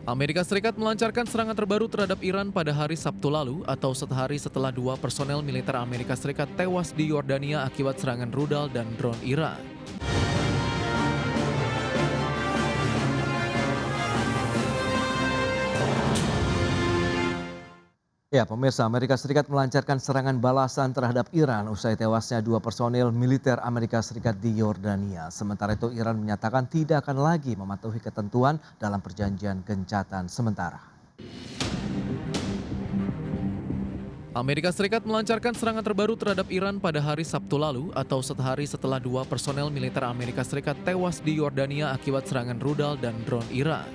Amerika Serikat melancarkan serangan terbaru terhadap Iran pada hari Sabtu lalu atau sehari setelah dua personel militer Amerika Serikat tewas di Yordania akibat serangan rudal dan drone Iran. Ya, pemirsa, Amerika Serikat melancarkan serangan balasan terhadap Iran usai tewasnya dua personil militer Amerika Serikat di Yordania. Sementara itu, Iran menyatakan tidak akan lagi mematuhi ketentuan dalam perjanjian gencatan sementara. Amerika Serikat melancarkan serangan terbaru terhadap Iran pada hari Sabtu lalu atau sehari setelah dua personel militer Amerika Serikat tewas di Yordania akibat serangan rudal dan drone Iran.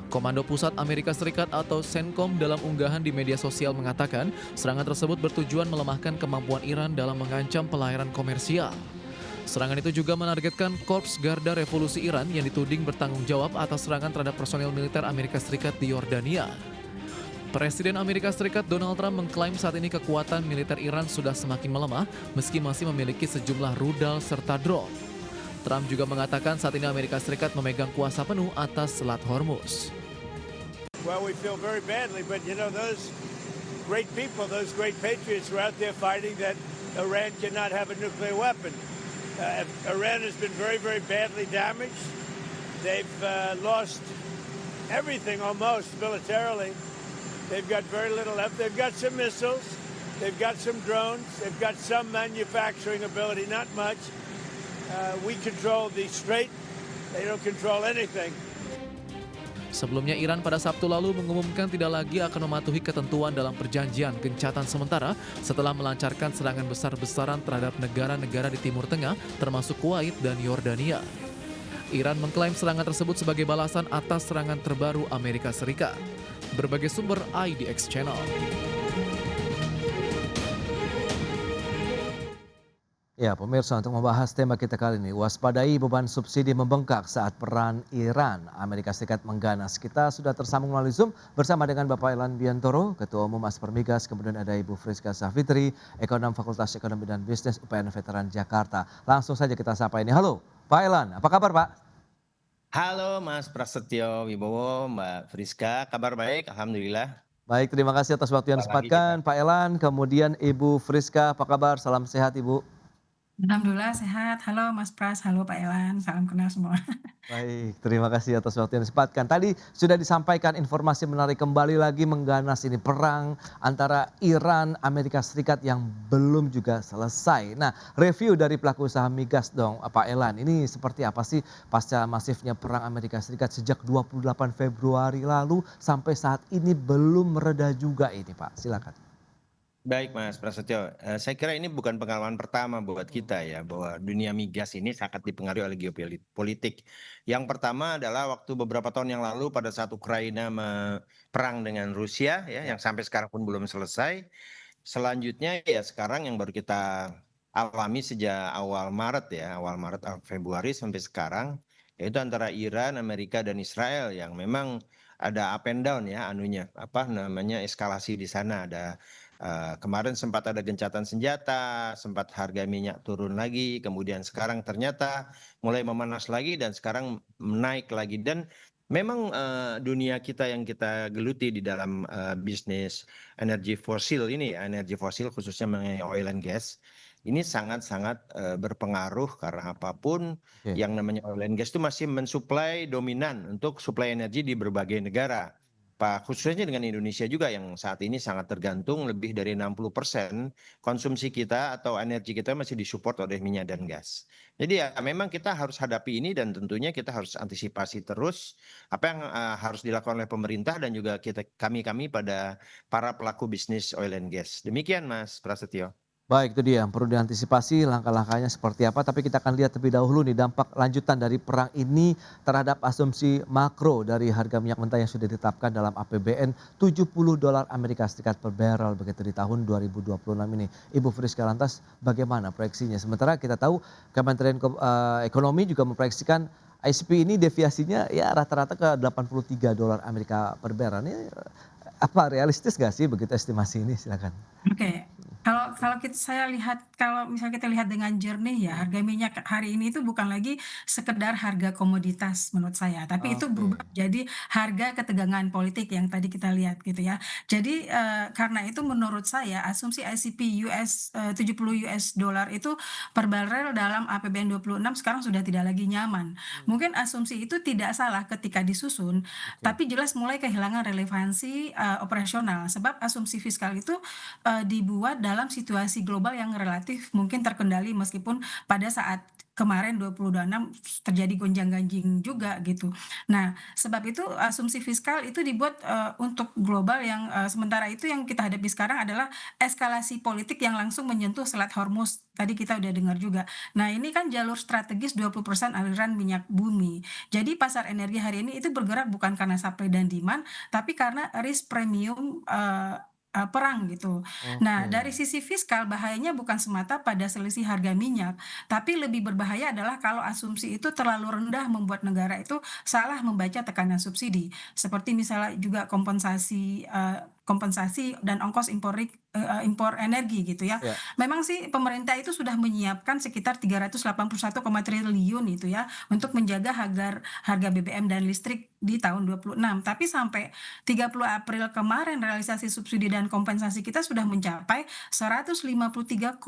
Komando Pusat Amerika Serikat atau CENTCOM dalam unggahan di media sosial mengatakan serangan tersebut bertujuan melemahkan kemampuan Iran dalam mengancam pelayaran komersial. Serangan itu juga menargetkan Korps Garda Revolusi Iran yang dituding bertanggung jawab atas serangan terhadap personel militer Amerika Serikat di Yordania. Presiden Amerika Serikat Donald Trump mengklaim saat ini kekuatan militer Iran sudah semakin melemah meski masih memiliki sejumlah rudal serta drone. Trump juga mengatakan saat ini Amerika Serikat memegang kuasa penuh atas Selat Hormuz. Well, we feel very badly, but those great people, those great patriots were out there fighting that Iran cannot have a nuclear weapon. Iran has been very, very badly damaged. They've lost everything almost militarily. They've got very little left. They've got some missiles. They've got some drones. They've got some manufacturing ability, not much. We control the strait. They don't control anything. Sebelumnya Iran pada Sabtu lalu mengumumkan tidak lagi akan mematuhi ketentuan dalam perjanjian gencatan sementara setelah melancarkan serangan besar-besaran terhadap negara-negara di Timur Tengah termasuk Kuwait dan Yordania. Iran mengklaim serangan tersebut sebagai balasan atas serangan terbaru Amerika Serikat. Berbagai sumber IDX Channel. Ya, pemirsa, untuk membahas tema kita kali ini, waspadai beban subsidi membengkak saat peran Iran. Amerika Serikat mengganas. Kita sudah tersambung melalui Zoom bersama dengan Bapak Elan Biantoro, Ketua Umum Aspermigas, kemudian ada Ibu Friska Safitri, Ekonom Fakultas Ekonomi dan Bisnis UPN Veteran Jakarta. Langsung saja kita sapa ini. Halo, Pak Elan, apa kabar Pak? Halo Mas Prasetyo Wibowo, Mbak Friska, kabar baik, Alhamdulillah. Baik, terima kasih atas waktu yang Jumpa lagi disempatkan Pak Elan. Kemudian Ibu Friska, apa kabar? Salam sehat Ibu. Alhamdulillah sehat. Halo Mas Pras, halo Pak Elan, salam kenal semua. Baik, terima kasih atas waktu yang disempatkan. Tadi sudah disampaikan informasi menarik, kembali lagi mengganas ini perang antara Iran, Amerika Serikat yang belum juga selesai. Nah, review dari pelaku usaha migas dong, Pak Elan. Ini seperti apa sih pasca masifnya perang Amerika Serikat sejak 28 Februari lalu sampai saat ini belum mereda juga ini, Pak. Silakan. Baik Mas Prasetyo, saya kira ini bukan pengalaman pertama buat kita ya, bahwa dunia migas ini sangat dipengaruhi oleh geopolitik. Yang pertama adalah waktu beberapa tahun yang lalu pada saat Ukraina perang dengan Rusia ya, yang sampai sekarang pun belum selesai. Selanjutnya ya sekarang yang baru kita alami sejak awal Maret ya, awal Februari sampai sekarang, yaitu antara Iran, Amerika dan Israel yang memang ada up and down ya anunya, apa namanya, eskalasi di sana. Ada kemarin sempat ada gencatan senjata, sempat harga minyak turun lagi, kemudian sekarang ternyata mulai memanas lagi dan sekarang naik lagi. Dan memang dunia kita yang kita geluti di dalam bisnis energi fosil ini, energi fosil khususnya mengenai oil and gas, ini sangat-sangat berpengaruh karena apapun Oke. yang namanya oil and gas itu masih mensuplai dominan untuk suplai energi di berbagai negara. Pak, khususnya dengan Indonesia juga yang saat ini sangat tergantung, lebih dari 60% konsumsi kita atau energi kita masih disupport oleh minyak dan gas. Jadi ya memang kita harus hadapi ini dan tentunya kita harus antisipasi terus apa yang harus dilakukan oleh pemerintah dan juga kami pada para pelaku bisnis oil and gas. Demikian Mas Prasetyo. Baik, itu dia, perlu diantisipasi langkah-langkahnya seperti apa, tapi kita akan lihat terlebih dahulu nih dampak lanjutan dari perang ini terhadap asumsi makro dari harga minyak mentah yang sudah ditetapkan dalam APBN $70 Amerika Serikat per barrel begitu di tahun 2026 ini. Ibu Friska, lantas bagaimana proyeksinya? Sementara kita tahu Kementerian Ekonomi juga memproyeksikan ISP ini deviasinya ya rata-rata ke $83 Amerika per barrel. Ini apa realistis gak sih begitu estimasi ini? Silakan. Oke, Saya lihat, kalau misalnya kita lihat dengan jernih ya, harga minyak hari ini itu bukan lagi sekedar harga komoditas menurut saya, tapi itu berubah Oke, jadi harga ketegangan politik yang tadi kita lihat gitu ya. Jadi, karena itu menurut saya asumsi ICP US dollar itu per barel dalam APBN 26 sekarang sudah tidak lagi nyaman. Mungkin asumsi itu tidak salah ketika disusun, oke. tapi jelas mulai kehilangan relevansi, operasional. Sebab asumsi fiskal itu dibuat dalam situasi global yang relatif mungkin terkendali meskipun pada saat kemarin 2026 terjadi gonjang-ganjing juga gitu. Nah, sebab itu asumsi fiskal itu dibuat, untuk global yang, sementara itu yang kita hadapi sekarang adalah eskalasi politik yang langsung menyentuh Selat Hormuz, tadi kita udah dengar juga. Nah, ini kan jalur strategis 20% aliran minyak bumi. Jadi pasar energi hari ini itu bergerak bukan karena supply dan demand, tapi karena risk premium, perang gitu. Nah, dari Oke. sisi fiskal bahayanya bukan semata pada selisih harga minyak, tapi lebih berbahaya adalah kalau asumsi itu terlalu rendah membuat negara itu salah membaca tekanan subsidi. Seperti misalnya juga kompensasi dan ongkos impor energi gitu ya. Ya. Memang sih pemerintah itu sudah menyiapkan sekitar 381, triliun itu ya untuk menjaga harga BBM dan listrik di tahun 26. Tapi sampai 30 April kemarin realisasi subsidi dan kompensasi kita sudah mencapai 153,1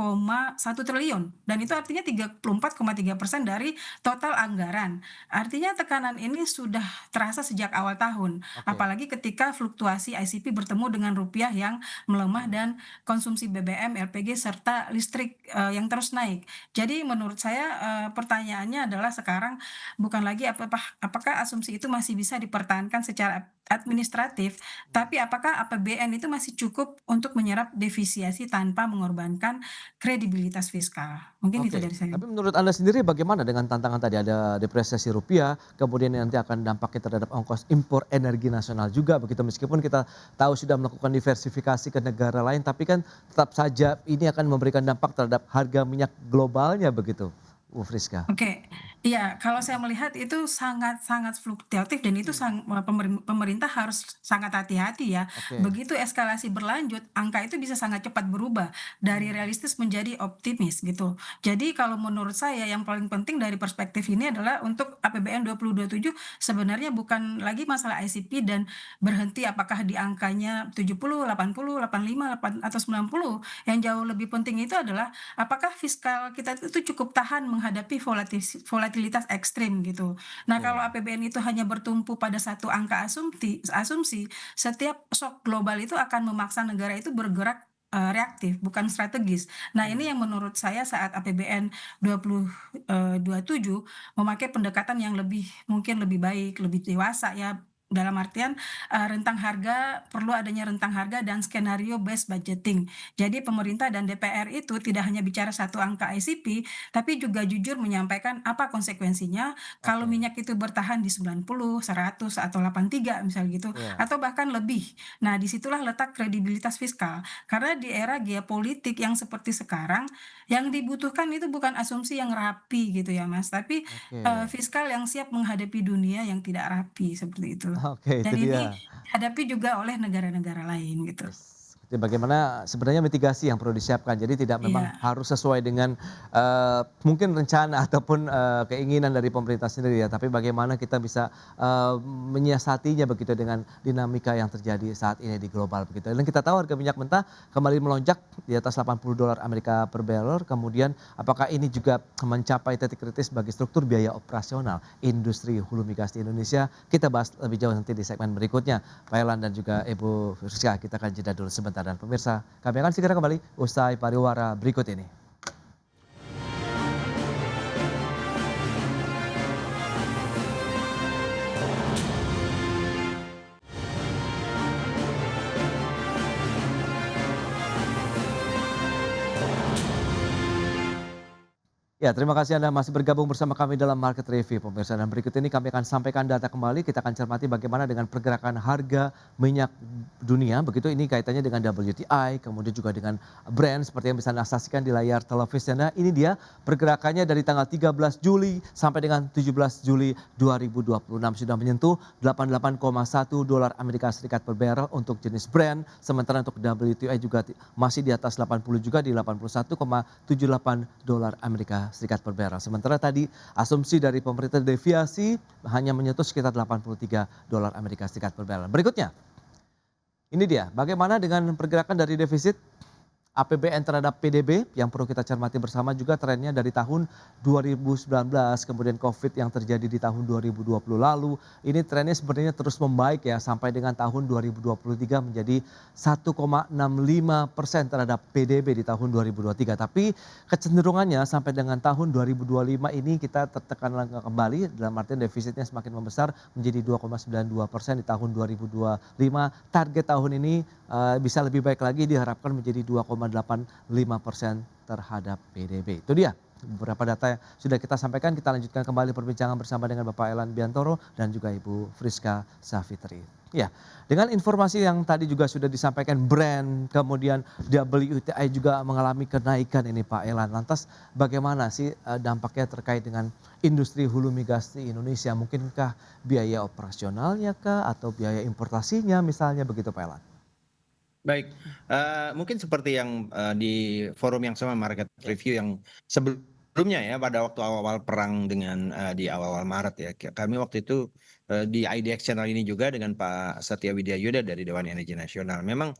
triliun dan itu artinya 34,3% dari total anggaran. Artinya tekanan ini sudah terasa sejak awal tahun, Oke. apalagi ketika fluktuasi ICP bertemu dengan rupiah yang melemah dan konsumsi BBM, LPG serta listrik yang terus naik. Jadi menurut saya pertanyaannya adalah sekarang bukan lagi apakah asumsi itu masih bisa dipertahankan secara administratif, tapi apakah APBN itu masih cukup untuk menyerap defisiasi tanpa mengorbankan kredibilitas fiskal? Mungkin itu Oke, dari saya. tapi menurut Anda sendiri bagaimana dengan tantangan tadi? Ada depresiasi rupiah, kemudian nanti akan dampaknya terhadap ongkos impor energi nasional juga begitu. Meskipun kita tahu sudah melakukan diversifikasi ke negara lain, tapi kan tetap saja ini akan memberikan dampak terhadap harga minyak globalnya begitu, Bu Friska. Oke, iya, kalau saya melihat itu sangat-sangat fluktuatif dan itu Hmm, pemerintah harus sangat hati-hati ya. oke. Begitu eskalasi berlanjut, angka itu bisa sangat cepat berubah dari Hmm, realistis menjadi optimis gitu. Jadi kalau menurut saya yang paling penting dari perspektif ini adalah untuk APBN 2027 sebenarnya bukan lagi masalah ICP dan berhenti apakah di angkanya 70, 80, 85, atau 90. Yang jauh lebih penting itu adalah apakah fiskal kita itu cukup tahan menghadapi volatilitas ekstrim gitu. Nah, kalau oke. APBN itu hanya bertumpu pada satu angka asumsi, setiap shock global itu akan memaksa negara itu bergerak reaktif, bukan strategis. Nah, Hmm, ini yang menurut saya saat APBN 2027 memakai pendekatan yang mungkin lebih baik, lebih dewasa ya. Dalam artian rentang harga, perlu adanya rentang harga dan skenario based budgeting. Jadi pemerintah dan DPR itu tidak hanya bicara satu angka ICP, tapi juga jujur menyampaikan apa konsekuensinya kalau oke. minyak itu bertahan di 90, 100, atau 83 misalnya gitu, Ya. atau bahkan lebih. Nah, disitulah letak kredibilitas fiskal. Karena di era geopolitik yang seperti sekarang, yang dibutuhkan itu bukan asumsi yang rapi gitu ya Mas, tapi Oke. fiskal yang siap menghadapi dunia yang tidak rapi seperti itu. Oke, itu Dan ini dia. dihadapi juga oleh negara-negara lain gitu. Yes. Jadi bagaimana sebenarnya mitigasi yang perlu disiapkan. Jadi tidak memang Iya, harus sesuai dengan mungkin rencana ataupun keinginan dari pemerintah sendiri ya, tapi bagaimana kita bisa menyiasatinya begitu dengan dinamika yang terjadi saat ini di global begitu. Dan kita tahu harga minyak mentah kembali melonjak di atas 80 dolar Amerika per barrel. Kemudian apakah ini juga mencapai titik kritis bagi struktur biaya operasional industri hulu migas di Indonesia? Kita bahas lebih jauh nanti di segmen berikutnya. Pak Elan dan juga Ibu Friska, kita akan jeda dulu sebentar dan pemirsa kami akan segera kembali usai pariwara berikut ini. Ya, terima kasih Anda masih bergabung bersama kami dalam Market Review, pemirsa. Dan berikut ini kami akan sampaikan data kembali. Kita akan cermati bagaimana dengan pergerakan harga minyak dunia. Begitu ini kaitannya dengan WTI, kemudian juga dengan Brent seperti yang bisa Anda saksikan di layar televisi Anda. Ini dia pergerakannya dari tanggal 13 Juli sampai dengan 17 Juli 2026 sudah menyentuh 88,1 dolar Amerika Serikat per barrel untuk jenis Brent. Sementara untuk WTI juga masih di atas 80 juga di 81,78 dolar Amerika Serikat per barrel. Sementara tadi asumsi dari pemerintah deviasi hanya menyentuh sekitar 83 dolar Amerika Serikat per barrel. Berikutnya, ini dia bagaimana dengan pergerakan dari defisit APBN terhadap PDB yang perlu kita cermati bersama juga trennya dari tahun 2019 kemudian Covid yang terjadi di tahun 2020 lalu. Ini trennya sebenarnya terus membaik ya sampai dengan tahun 2023 menjadi 1,65% terhadap PDB di tahun 2023. Tapi kecenderungannya sampai dengan tahun 2025 ini kita tertekan kembali dalam artian defisitnya semakin membesar menjadi 2,92% di tahun 2025. Target tahun ini bisa lebih baik lagi diharapkan menjadi 2,85% terhadap PDB. Itu dia beberapa data yang sudah kita sampaikan. Kita lanjutkan kembali perbincangan bersama dengan Bapak Elan Biantoro dan juga Ibu Friska Savitri. Ya, dengan informasi yang tadi juga sudah disampaikan Brent, kemudian WTI juga mengalami kenaikan ini Pak Elan. Lantas bagaimana sih dampaknya terkait dengan industri hulu migas di Indonesia? Mungkinkah biaya operasionalnya kah atau biaya importasinya misalnya begitu Pak Elan? Baik, mungkin seperti yang di forum yang sama Market Review yang sebelumnya ya pada waktu awal-awal perang dengan di awal-awal Maret ya, kami waktu itu di IDX channel ini juga dengan Pak Satya Widya Yuda dari Dewan Energi Nasional. Memang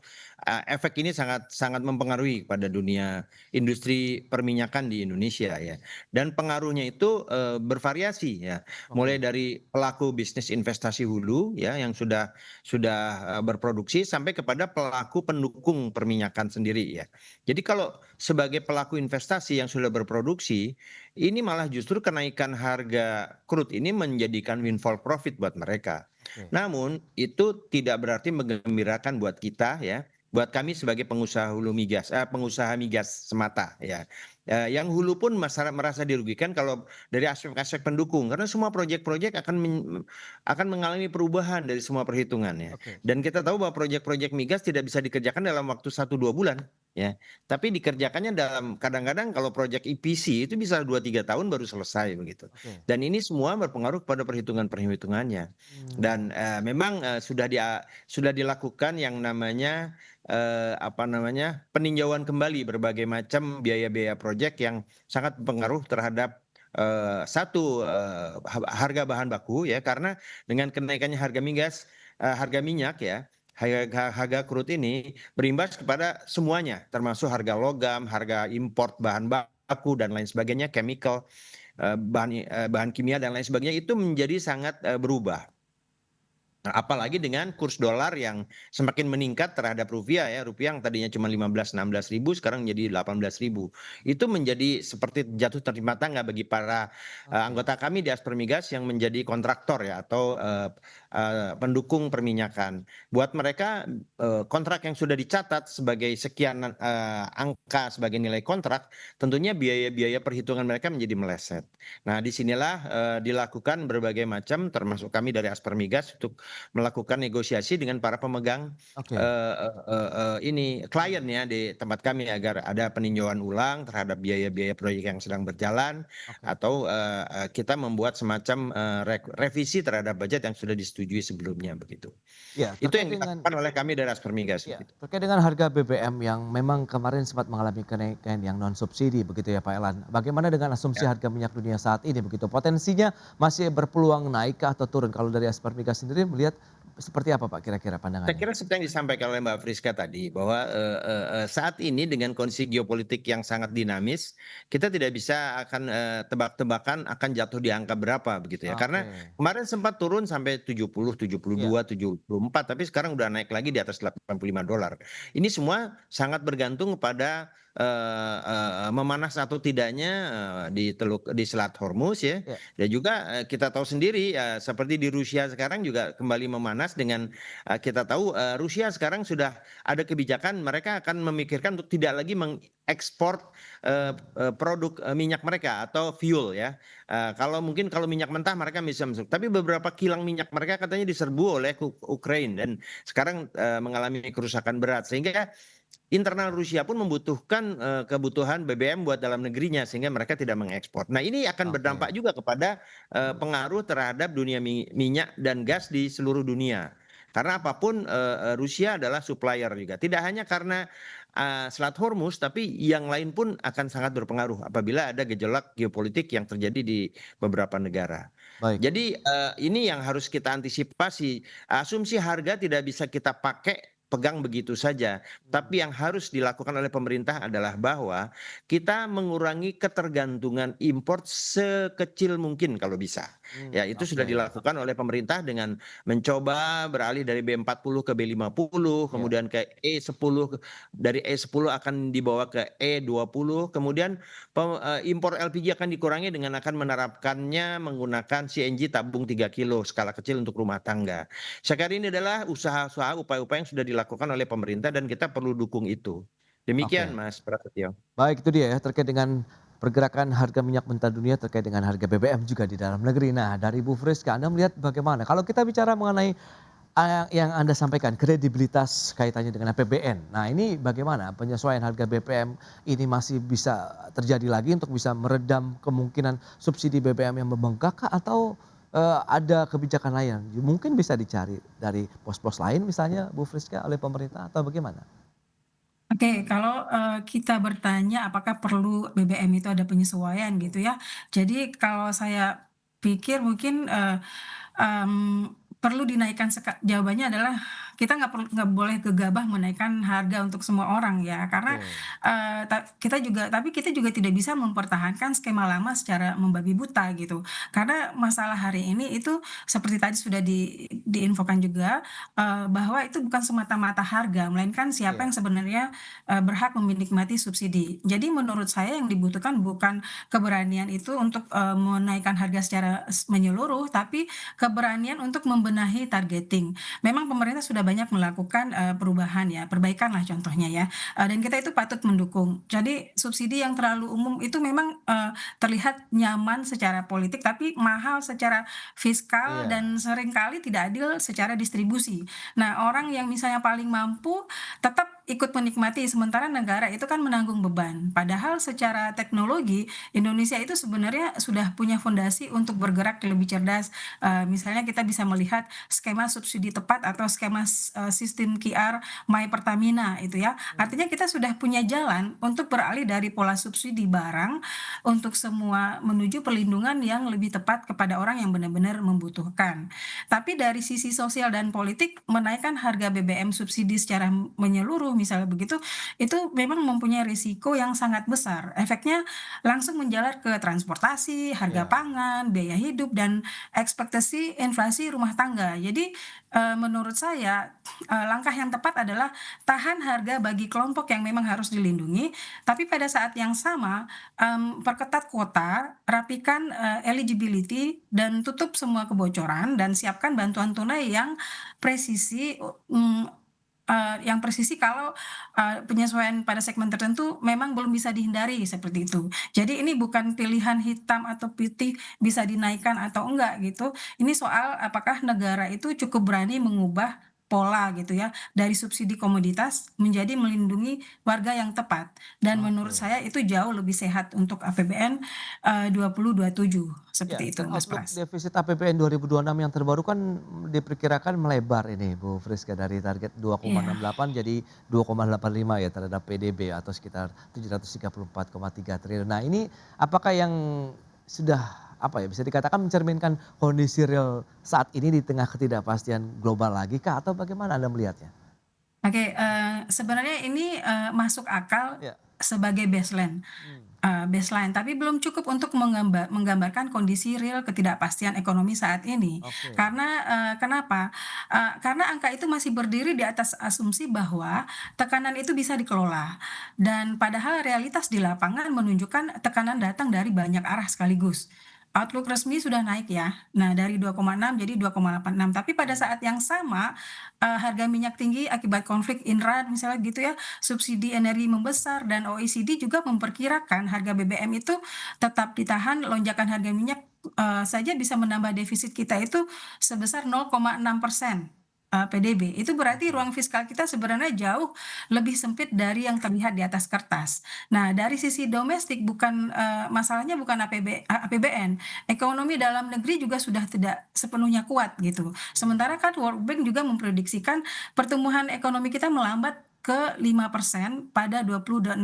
efek ini sangat sangat mempengaruhi pada dunia industri perminyakan di Indonesia ya, dan pengaruhnya itu bervariasi ya, mulai dari pelaku bisnis investasi hulu ya yang sudah berproduksi sampai kepada pelaku pendukung perminyakan sendiri ya. Jadi kalau sebagai pelaku investasi yang sudah berproduksi, ini malah justru kenaikan harga crude ini menjadikan windfall profit buat mereka. Oke. Namun itu tidak berarti menggembirakan buat kita ya, buat kami sebagai pengusaha hulu migas, pengusaha migas semata ya. Yang hulu pun merasa dirugikan kalau dari aspek-aspek pendukung, karena semua proyek-proyek akan mengalami perubahan dari semua perhitungannya. Oke. Dan kita tahu bahwa proyek-proyek migas tidak bisa dikerjakan dalam waktu 1-2 bulan ya. Tapi dikerjakannya dalam kadang-kadang kalau proyek EPC itu bisa 2-3 tahun baru selesai begitu. Oke. Dan ini semua berpengaruh pada perhitungan-perhitungannya. Dan memang sudah dilakukan yang namanya peninjauan kembali berbagai macam biaya-biaya proyek yang sangat berpengaruh terhadap harga bahan baku ya, karena dengan kenaikannya harga minyak ya, harga crude ini berimbas kepada semuanya, termasuk harga logam, harga import bahan baku dan lain sebagainya, chemical, bahan kimia dan lain sebagainya itu menjadi sangat berubah. Nah, apalagi dengan kurs dolar yang semakin meningkat terhadap rupiah ya, rupiah yang tadinya cuma 15-16 ribu sekarang menjadi 18 ribu. Itu menjadi seperti jatuh tertimpa tangga bagi para anggota kami di Aspermigas yang menjadi kontraktor ya atau pendukung perminyakan. Buat mereka kontrak yang sudah dicatat sebagai sekian angka sebagai nilai kontrak, tentunya biaya-biaya perhitungan mereka menjadi meleset. Nah, disinilah dilakukan berbagai macam, termasuk kami dari Aspermigas untuk melakukan negosiasi dengan para pemegang Oke. klien ya di tempat kami agar ada peninjauan ulang terhadap biaya-biaya proyek yang sedang berjalan, Oke. atau kita membuat semacam revisi terhadap budget yang sudah disetujui sebelumnya begitu. Ya, Itu terkait yang dengan dilakukan oleh kami dari Aspermigas ya, begitu. terkait dengan harga BBM yang memang kemarin sempat mengalami kenaikan yang non subsidi begitu ya Pak Elan. Bagaimana dengan asumsi harga minyak dunia saat ini begitu? Potensinya masih berpeluang naik atau turun? Kalau dari Aspermigas sendiri melihat seperti apa Pak kira-kira Saya pandangannya? kira seperti yang disampaikan oleh Mbak Friska tadi bahwa saat ini dengan kondisi geopolitik yang sangat dinamis, kita tidak bisa akan tebak-tebakan akan jatuh di angka berapa begitu ya. Karena Oke. kemarin sempat turun sampai 70, Iya. 72, 74, tapi sekarang udah naik lagi di atas 85 dolar. Ini semua sangat bergantung kepada memanas atau tidaknya di Selat Hormuz ya. Ya. Dan juga kita tahu sendiri seperti di Rusia sekarang juga kembali memanas jelas dengan kita tahu Rusia sekarang sudah ada kebijakan mereka akan memikirkan untuk tidak lagi mengekspor produk minyak mereka atau fuel ya. Kalau minyak mentah mereka bisa masuk, tapi beberapa kilang minyak mereka katanya diserbu oleh Ukraina dan sekarang mengalami kerusakan berat sehingga internal Rusia pun membutuhkan kebutuhan BBM buat dalam negerinya sehingga mereka tidak mengekspor. Nah, ini akan Oke. berdampak juga kepada pengaruh terhadap dunia minyak dan gas di seluruh dunia. Karena apapun Rusia adalah supplier juga. Tidak hanya karena Selat Hormuz, tapi yang lain pun akan sangat berpengaruh apabila ada gejolak geopolitik yang terjadi di beberapa negara. Baik. Jadi ini yang harus kita antisipasi. Asumsi harga tidak bisa kita pakai pegang begitu saja. Tapi yang harus dilakukan oleh pemerintah adalah bahwa kita mengurangi ketergantungan impor sekecil mungkin kalau bisa. Ya, itu sudah Oke. dilakukan oleh pemerintah dengan mencoba beralih dari B40 ke B50, Ya. kemudian ke E10, dari E10 akan dibawa ke E20, kemudian impor LPG akan dikurangi dengan akan menerapkannya menggunakan CNG tabung 3 kilo skala kecil untuk rumah tangga. Saya kira ini adalah usaha-usaha, upaya-upaya yang sudah dilakukan oleh pemerintah dan kita perlu dukung itu. Demikian Oke. Mas Prasetyo. Baik, itu dia ya terkait dengan pergerakan harga minyak mentah dunia terkait dengan harga BBM juga di dalam negeri. Nah, dari Bu Friska, Anda melihat bagaimana? Kalau kita bicara mengenai yang Anda sampaikan, kredibilitas kaitannya dengan APBN. Nah, ini bagaimana penyesuaian harga BBM ini masih bisa terjadi lagi untuk bisa meredam kemungkinan subsidi BBM yang membengkak kah? Atau ada kebijakan lain yang mungkin bisa dicari dari pos-pos lain misalnya Bu Friska oleh pemerintah atau bagaimana? Oke, kalau, kita bertanya apakah perlu BBM itu ada penyesuaian gitu ya. Jadi kalau saya pikir mungkin, perlu dinaikkan jawabannya adalah kita nggak boleh gegabah menaikkan harga untuk semua orang ya, karena, Betul. tapi kita juga tidak bisa mempertahankan skema lama secara membabi buta gitu. Karena masalah hari ini itu seperti tadi sudah diinfokan juga, bahwa itu bukan semata-mata harga, melainkan siapa Iya. yang sebenarnya, berhak menikmati subsidi. Jadi menurut saya yang dibutuhkan bukan keberanian itu untuk, menaikkan harga secara menyeluruh, tapi keberanian untuk membenahi targeting. Memang pemerintah sudah banyak melakukan, perubahan ya, perbaikan lah contohnya ya, dan kita itu patut mendukung. Jadi subsidi yang terlalu umum itu memang, terlihat nyaman secara politik, tapi mahal secara fiskal Iya. dan seringkali tidak adil secara distribusi. Nah, orang yang misalnya paling mampu tetap ikut menikmati, sementara negara itu kan menanggung beban. Padahal secara teknologi, Indonesia itu sebenarnya sudah punya fondasi untuk bergerak lebih cerdas. Misalnya kita bisa melihat skema subsidi tepat atau skema sistem QR My Pertamina itu ya. Artinya kita sudah punya jalan untuk beralih dari pola subsidi barang untuk semua menuju perlindungan yang lebih tepat kepada orang yang benar-benar membutuhkan. Tapi dari sisi sosial dan politik, menaikkan harga BBM subsidi secara menyeluruh misalnya begitu, itu memang mempunyai risiko yang sangat besar. Efeknya langsung menjalar ke transportasi, harga Iya. pangan, biaya hidup, dan ekspektasi inflasi rumah tangga. Jadi, menurut saya, langkah yang tepat adalah tahan harga bagi kelompok yang memang harus dilindungi, tapi pada saat yang sama, perketat kuota, rapikan, eligibility, dan tutup semua kebocoran, dan siapkan bantuan tunai yang presisi, yang presisi kalau, penyesuaian pada segmen tertentu memang belum bisa dihindari, seperti itu. Jadi ini bukan pilihan hitam atau putih bisa dinaikkan atau enggak gitu, ini soal apakah negara itu cukup berani mengubah pola gitu ya, dari subsidi komoditas menjadi melindungi warga yang tepat. Dan menurut Oke. saya itu jauh lebih sehat untuk APBN, 2027, Ya, seperti itu dan Mas outlook Pras. defisit APBN 2026 yang terbaru kan diperkirakan melebar ini Bu Friska dari target Iya. 2,68 jadi 2,85 ya terhadap PDB atau sekitar 734,3 triliun. Nah, ini apakah yang sudah apa ya bisa dikatakan mencerminkan kondisi real saat ini di tengah ketidakpastian global lagi kah atau bagaimana Anda melihatnya? Oke, sebenarnya ini, masuk akal Ya. sebagai Hmm. baseline, tapi belum cukup untuk menggambarkan kondisi real ketidakpastian ekonomi saat ini. Oke. Karena, kenapa? Karena angka itu masih berdiri di atas asumsi bahwa tekanan itu bisa dikelola, dan padahal realitas di lapangan menunjukkan tekanan datang dari banyak arah sekaligus. outlook resmi sudah naik ya. Nah, dari 2,6 jadi 2,86. Tapi pada saat yang sama, harga minyak tinggi akibat konflik Iran misalnya gitu ya, subsidi energi membesar dan OECD juga memperkirakan harga BBM itu tetap ditahan, lonjakan harga minyak saja bisa menambah defisit kita itu sebesar 0,6% PDB. Itu berarti ruang fiskal kita sebenarnya jauh lebih sempit dari yang terlihat di atas kertas. Nah, dari sisi domestik masalahnya bukan APBN, ekonomi dalam negeri juga sudah tidak sepenuhnya kuat gitu. Sementara kan World Bank juga memprediksikan pertumbuhan ekonomi kita melambat ke 5% pada 2026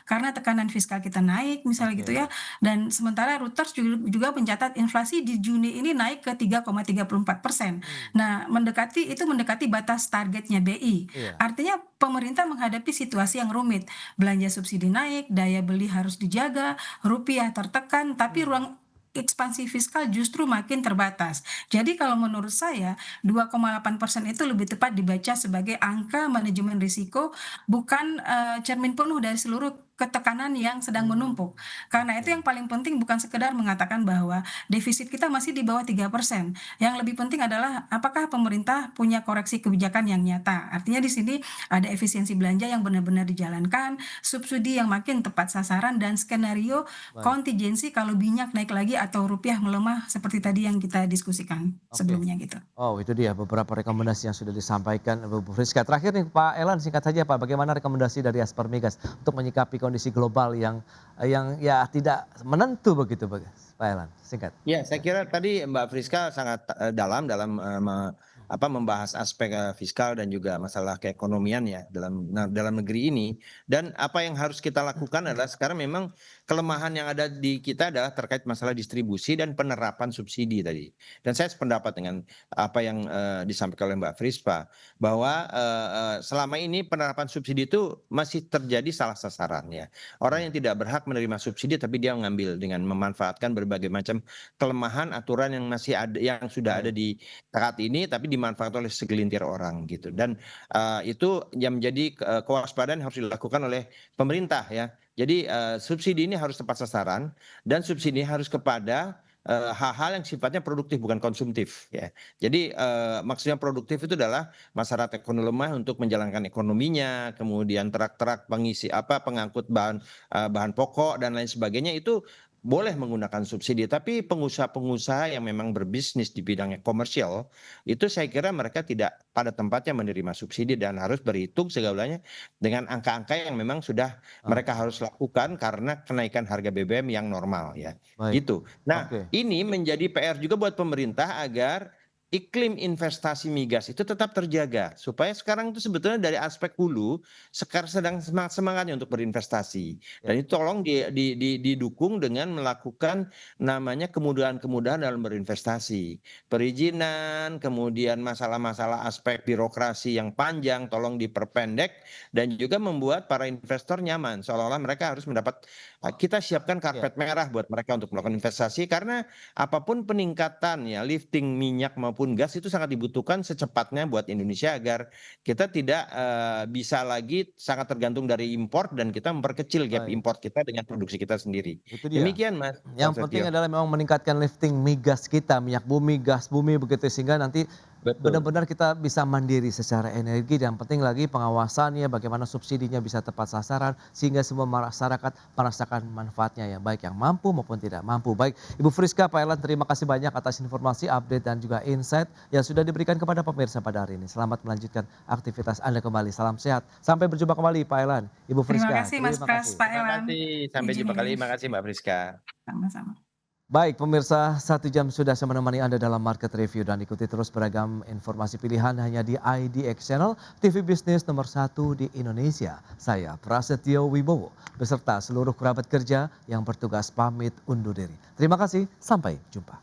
karena tekanan fiskal kita naik misalnya gitu ya. Dan sementara Reuters juga mencatat inflasi di Juni ini naik ke 3,34%. Nah, mendekati batas targetnya BI. Iya. Artinya pemerintah menghadapi situasi yang rumit. Belanja subsidi naik, daya beli harus dijaga, rupiah tertekan, tapi ruang ekspansi fiskal justru makin terbatas. Jadi kalau menurut saya 2,8% itu lebih tepat dibaca sebagai angka manajemen risiko, bukan cermin penuh dari seluruh ketekanan yang sedang menumpuk. Karena itu yang paling penting bukan sekedar mengatakan bahwa defisit kita masih di bawah 3%. Yang lebih penting adalah apakah pemerintah punya koreksi kebijakan yang nyata. Artinya di sini ada efisiensi belanja yang benar-benar dijalankan, subsidi yang makin tepat sasaran, dan skenario Baik. kontingensi kalau minyak naik lagi atau rupiah melemah seperti tadi yang kita diskusikan Oke. sebelumnya gitu. Oh, itu dia beberapa rekomendasi yang sudah disampaikan Bu Friska. Terakhir nih Pak Elan, singkat saja Pak, bagaimana rekomendasi dari Asper Migas untuk menyikapi kondisi global yang ya tidak menentu begitu Pak Elan, singkat. Ya, saya kira tadi Mbak Friska sangat dalam membahas aspek fiskal dan juga masalah keekonomian ya dalam negeri ini. Dan apa yang harus kita lakukan adalah sekarang memang kelemahan yang ada di kita adalah terkait masalah distribusi dan penerapan subsidi tadi. Dan saya sependapat dengan apa yang disampaikan oleh Mbak Friska bahwa selama ini penerapan subsidi itu masih terjadi salah sasaran ya. Orang yang tidak berhak menerima subsidi tapi dia mengambil dengan memanfaatkan berbagai macam kelemahan aturan yang masih ada, yang sudah ada di saat ini tapi dimanfaatkan oleh segelintir orang gitu. Dan itu yang menjadi kewaspadaan yang harus dilakukan oleh pemerintah ya. Jadi subsidi ini harus tepat sasaran dan subsidi ini harus kepada hal-hal yang sifatnya produktif bukan konsumtif ya. Jadi maksudnya produktif itu adalah masyarakat ekonomi lemah untuk menjalankan ekonominya, kemudian truk-truk pengangkut bahan pokok dan lain sebagainya itu boleh menggunakan subsidi, tapi pengusaha-pengusaha yang memang berbisnis di bidang komersial itu saya kira mereka tidak pada tempatnya menerima subsidi dan harus berhitung segalanya dengan angka-angka yang memang sudah mereka harus lakukan karena kenaikan harga BBM yang normal ya. Baik. Gitu. Nah, Oke. ini menjadi PR juga buat pemerintah agar iklim investasi migas itu tetap terjaga supaya sekarang itu sebetulnya dari aspek hulu sekarang sedang semangatnya untuk berinvestasi dan itu tolong didukung dengan melakukan namanya kemudahan-kemudahan dalam berinvestasi, perizinan, kemudian masalah-masalah aspek birokrasi yang panjang tolong diperpendek dan juga membuat para investor nyaman seolah-olah mereka harus mendapat kita siapkan karpet merah buat mereka untuk melakukan investasi karena apapun peningkatan ya lifting minyak maupun gas itu sangat dibutuhkan secepatnya buat Indonesia agar kita tidak bisa lagi sangat tergantung dari impor dan kita memperkecil gap Baik. impor kita dengan produksi kita sendiri. Itu dia. Demikian Mas. Yang penting adalah memang meningkatkan lifting migas kita, minyak bumi, gas bumi begitu sehingga nanti Betul. benar-benar kita bisa mandiri secara energi dan penting lagi pengawasannya bagaimana subsidinya bisa tepat sasaran sehingga semua masyarakat merasakan manfaatnya ya baik yang mampu maupun tidak mampu. Baik Ibu Friska, Pak Elan terima kasih banyak atas informasi, update dan juga insight yang sudah diberikan kepada pemirsa pada hari ini. Selamat melanjutkan aktivitas Anda kembali. Salam sehat. Sampai berjumpa kembali Pak Elan, Ibu Friska. Terima kasih Mas Pras, Pak Terima Elan. kasih. Sampai jumpa kali. Izin Terima kasih Mbak Friska. Sama-sama. Baik pemirsa, 1 jam sudah saya menemani Anda dalam Market Review dan ikuti terus beragam informasi pilihan hanya di IDX Channel, TV bisnis nomor 1 di Indonesia. Saya Prasetyo Wibowo beserta seluruh kerabat kerja yang bertugas pamit undur diri. Terima kasih, sampai jumpa.